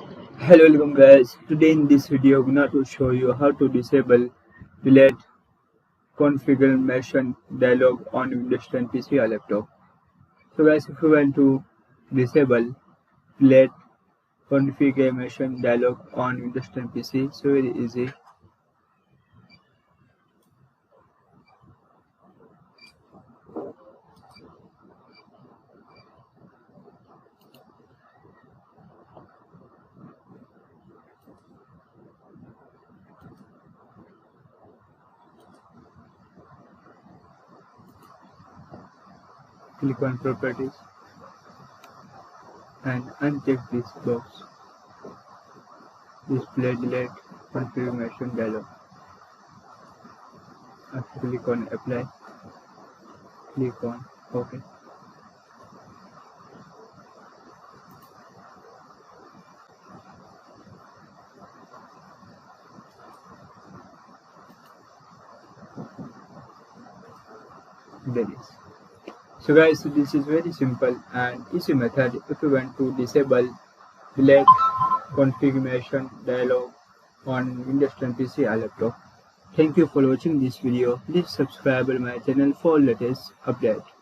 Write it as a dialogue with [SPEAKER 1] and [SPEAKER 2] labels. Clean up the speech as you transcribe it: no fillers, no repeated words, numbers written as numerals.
[SPEAKER 1] Hello, welcome guys. Today in this video, I'm going to show you how to disable delete configuration dialog on Windows 10 PC or laptop. So guys, if you want to disable delete configuration dialog on Windows 10 PC, so very easy. Click on properties and uncheck this box. Display delete configuration dialog. After click on apply, click on OK. There is. So guys, this is very simple and easy method if you want to disable delete configuration dialog on Windows 10 PC or laptop. Thank you for watching this video. Please subscribe to my channel for latest update.